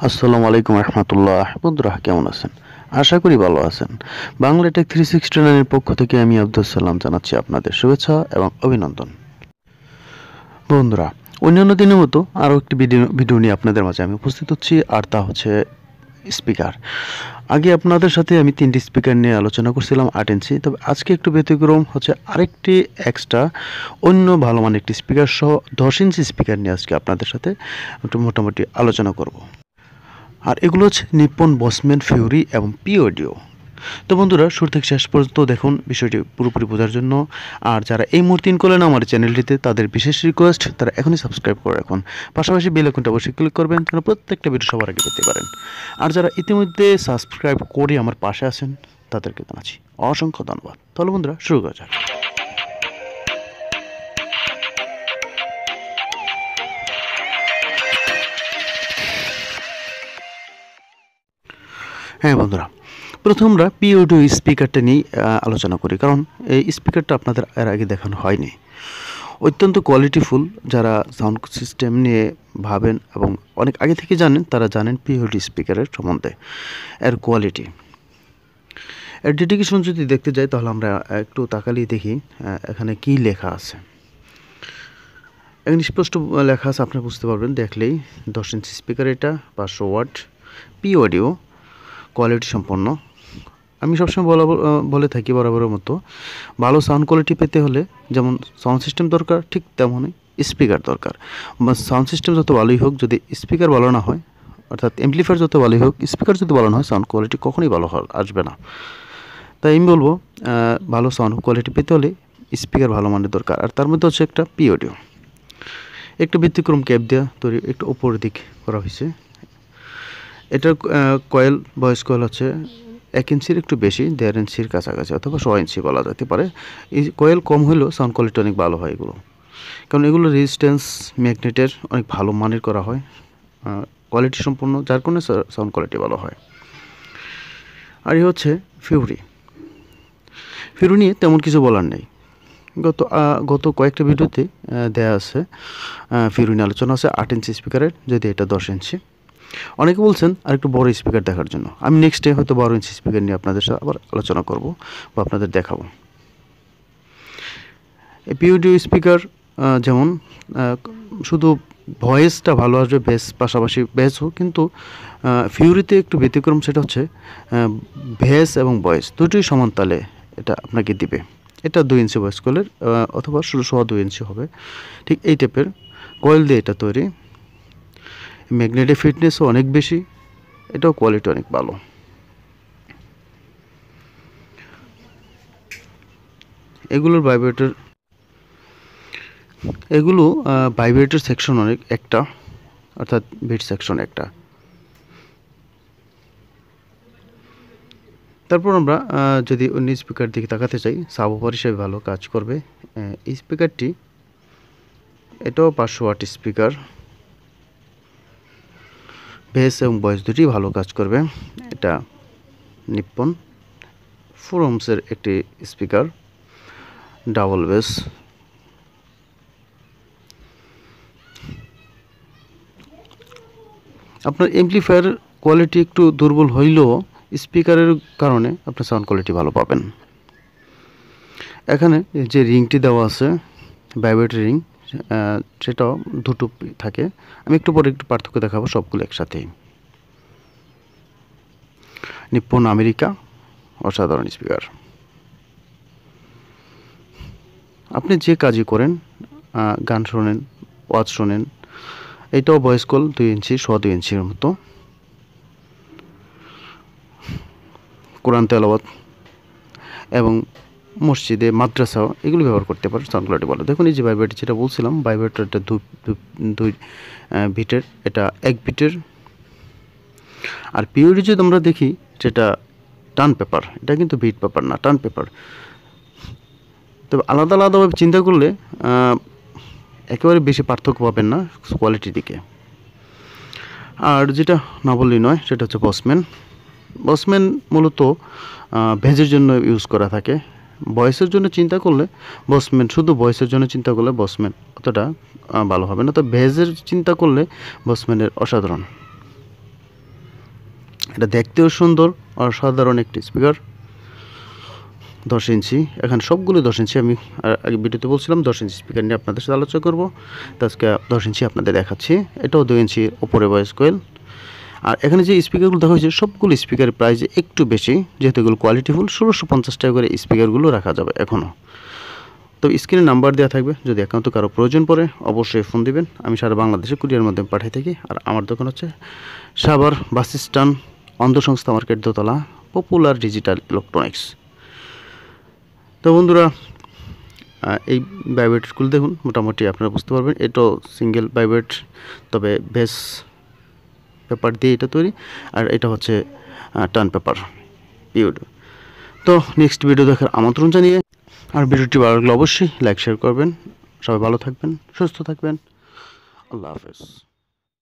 আসসালামু আলাইকুম রহমতুল্লাহ। বন্ধুরা কেমন আছেন? আশা করি ভালো আছেন। বাংলা টেক 369 এর পক্ষ থেকে আমি আব্দুল সালাম জানাচ্ছি আপনাদের শুভেচ্ছা এবং অভিনন্দন। বন্ধুরা, অন্যান্য দিনের মতো আরও একটি ভিডিও নিয়ে আপনাদের মাঝে আমি উপস্থিত হচ্ছি, আর তা হচ্ছে স্পিকার। আগে আপনাদের সাথে আমি 3টি স্পিকার নিয়ে আলোচনা করছিলাম 8 ইঞ্চি, তবে আজকে একটু ব্যতিক্রম হচ্ছে আরেকটি এক্সট্রা অন্য ভালো মানের একটি স্পিকার সহ 10 ইঞ্চি স্পিকার নিয়ে আজকে আপনাদের সাথে একটু মোটামুটি আলোচনা করব। আর এগুলো হচ্ছে নিপ্পন বসম্যান ফিউরি এবং পি অডিও। তো বন্ধুরা, শুরু থেকে শেষ পর্যন্ত দেখুন বিষয়টি পুরোপুরি বোঝার জন্য। আর যারা এই মুহূর্তে ইন করলেন আমার চ্যানেলটিতে, তাদের বিশেষ রিকোয়েস্ট তারা এখনই সাবস্ক্রাইব করে রাখুন, পাশাপাশি বেল আইকনটা অবশ্যই ক্লিক করবেন যেন প্রত্যেকটা ভিডিও সবার আগে পেতে পারেন। আর যারা ইতিমধ্যে সাবস্ক্রাইব করে আমার পাশে আছেন তাদেরকে জানাচ্ছি অসংখ্য ধন্যবাদ। তাহলে বন্ধুরা শুরু করা যাক। হ্যাঁ বন্ধুরা, প্রথম আমরা পি অডিও স্পিকারটা নিয়ে আলোচনা করি, কারণ এই স্পিকারটা আপনাদের এর আগে দেখানো হয়নি। অত্যন্ত কোয়ালিটিফুল। যারা সাউন্ড সিস্টেম নিয়ে ভাবেন এবং অনেক আগে থেকে জানেন, তারা জানেন পি অডিও স্পিকারের সম্বন্ধে, এর কোয়ালিটি, এর ডেডিকেশন যদি দেখতে যাই তাহলে আমরা একটু তাকালেই দেখি এখানে কি লেখা আছে। এখানে স্পষ্ট লেখা আছে, আপনি বুঝতে পারবেন দেখলেই। 10 ইঞ্চি স্পিকার, এটা 500 ওয়াট, পি অডিও, কোয়ালিটি সম্পন্ন। আমি সবসময় বলে থাকি বরাবরের মতো, ভালো সাউন্ড কোয়ালিটি পেতে হলে যেমন সাউন্ড সিস্টেম দরকার, ঠিক তেমনই স্পিকার দরকার। সাউন্ড সিস্টেম যত ভালোই হোক, যদি স্পিকার ভালো না হয়, অর্থাৎ অ্যাম্পলিফায়ার যত ভালোই হোক, স্পিকার যদি ভালো না হয়, সাউন্ড কোয়ালিটি কখনোই ভালো আসবে না। তাই আমি বলবো, ভালো সাউন্ড কোয়ালিটি পেতে হলে স্পিকার ভালো মানের দরকার। আর তার মধ্যে হচ্ছে একটা পি অডিও, একটু ব্যতিক্রম ক্যাপ দেওয়া তৈরি, একটু উপরের দিক করা হয়েছে। এটার কয়েল, ভয়েস কয়েল হচ্ছে 1 ইঞ্চির একটু বেশি, 1.5 ইঞ্চির কাছাকাছি, অথবা 100 ইঞ্চি বলা যেতে পারে। এই কয়েল কম হলেও সাউন্ড কোয়ালিটি অনেক ভালো হয় এগুলো, কারণ এগুলো রেজিস্ট্যান্স ম্যাগনেটের অনেক ভালো মানের করা হয়, কোয়ালিটি সম্পন্ন, যার কারণে সাউন্ড কোয়ালিটি ভালো হয়। আর এই হচ্ছে ফিউরি। ফিউরি নিয়ে তেমন কিছু বলার নেই, গত কয়েকটা ভিডিওতে দেয়া আছে ফিউরি নিয়ে আলোচনা আছে 8 ইঞ্চি স্পিকারের, যদি এটা 10 ইঞ্চি। অনেকে বলছেন আর একটু বড় স্পিকার দেখার জন্য। আমি নেক্সট ডে হয়তো 12 ইঞ্চি স্পিকার নিয়ে আপনাদের সাথে আবার আলোচনা করব বা আপনাদের দেখাবো। এই পি অডিও স্পিকার যেমন শুধু ভয়েসটা ভালো আসবে, বেস পাশাপাশি বেসও, কিন্তু ফিউরিতে একটু ব্যতিক্রম, সেটা হচ্ছে বেস এবং ভয়েস দুটোই সমান তালে এটা আপনাকে দিবে। এটা 2 ইঞ্চি ভয়েস কয়েলের, অথবা 2.5 ইঞ্চি হবে, ঠিক এই টাইপের কয়েল দিয়ে এটা তৈরি। ম্যাগনেটিক ফিটনেসও অনেক বেশি, এটাও কোয়ালিটি অনেক ভালো। এগুলোর ভাইব্রেটর সেকশন অনেক একটা, অর্থাৎ বিট সেকশন একটা। তারপর আমরা যদি অন্য স্পিকার দিকে তাকাতে চাই, সাবওয়ুফার হিসেবে ভালো কাজ করবে এই স্পিকারটি। এটাও 500 ওয়াট স্পিকার, বেস এবং ভয়েস দুটি ভালো কাজ করবে। এটা নিপ্পন ফোরমসের একটি স্পিকার, ডাবল বেস। আপনার অ্যাম্পলিফায়ার কোয়ালিটি একটু দুর্বল হইলেও স্পিকারের কারণে আপনার সাউন্ড কোয়ালিটি ভালো পাবেন। এখানে যে রিংটি দেওয়া আছে, ভাইব্রেটর রিং, সেটাও দুটো থাকে। আমি একটু পরে একটু পার্থক্য দেখাবো সবগুলো একসাথেই। নিপ্পন আমেরিকা, অসাধারণ স্পিকার। আপনি যে কাজই করেন, গান শোনেন, ওয়াজ শোনেন, এটাও ভয়েস কল 2 ইঞ্চি, 2 ইঞ্চির মতো। কোরআন তেলাওয়াত এবং মসজিদে, মাদ্রাসাও এগুলো ব্যবহার করতে পারেন, সাউন্ড কোয়ালিটি ভালো। দেখুন এই যে ভাইব্রেটর, যেটা বলছিলাম, ভাইব্রেটরটা 2 বিটের, এটা 1 বিটের। আর পিওরি যদি আমরা দেখি, যেটা টার্ন পেপার, এটা কিন্তু বিট পেপার না, টার্ন পেপার। তবে আলাদা আলাদাভাবে চিন্তা করলে একেবারে বেশি পার্থক্য পাবেন না কোয়ালিটির দিকে। আর যেটা না বললেই নয়, সেটা হচ্ছে বসম্যান মূলত ভেজের জন্য ইউজ করা থাকে। ভয়েসের জন্য চিন্তা করলে বসম্যান, শুধু ভয়েসের জন্য চিন্তা করলে বসম্যান অতটা ভালো হবে না। তো ভেজের চিন্তা করলে বসম্যানের অসাধারণ। এটা দেখতেও সুন্দর, অসাধারণ একটি স্পিকার। 10 ইঞ্চি, এখানে সবগুলো 10 ইঞ্চি। আমি আগে ভিডিওতে বলছিলাম 10 ইঞ্চি স্পিকার নিয়ে আপনাদের সাথে আলোচনা করবো, তো আজকে 10 ইঞ্চি আপনাদের দেখাচ্ছি। এটাও 2 ইঞ্চি ওপরে ভয়েস কয়েল। আর এখানে যে স্পিকারগুলো দেখা হয়েছে সবগুলো স্পিকারের প্রাইস একটু বেশি, যেহেতু এগুলো কোয়ালিটিফুল। 1650 টাকা করে স্পিকারগুলো রাখা যাবে এখনও। তো স্ক্রিনে নাম্বার দেওয়া থাকবে, যদি একান্ত কারো প্রয়োজন পড়ে অবশ্যই ফোন দিবেন। আমি সারা বাংলাদেশে কুরিয়ার মাধ্যমে পাঠিয়ে থাকি। আর আমার দোকান হচ্ছে সাভার বাস স্ট্যান্ড, অন্ধ সংস্থা মার্কেট, দোতলা, পপুলার ডিজিটাল ইলেকট্রনিক্স। তো বন্ধুরা, এই ভাইব্রেটরগুলো দেখুন, মোটামুটি আপনারা বুঝতে পারবেন এটাও সিঙ্গেল ভাইব্রেট, তবে বেস পেপার দিয়ে এটা তৈরি। আর এটা হচ্ছে টার্ন পেপার পিওড। তো নেক্সট ভিডিও দেখার আমন্ত্রণ জানিয়ে, আর ভিডিওটি ভালো লাগলে অবশ্যই লাইক শেয়ার করবেন। সবাই ভালো থাকবেন, সুস্থ থাকবেন। আল্লাহ হাফেজ।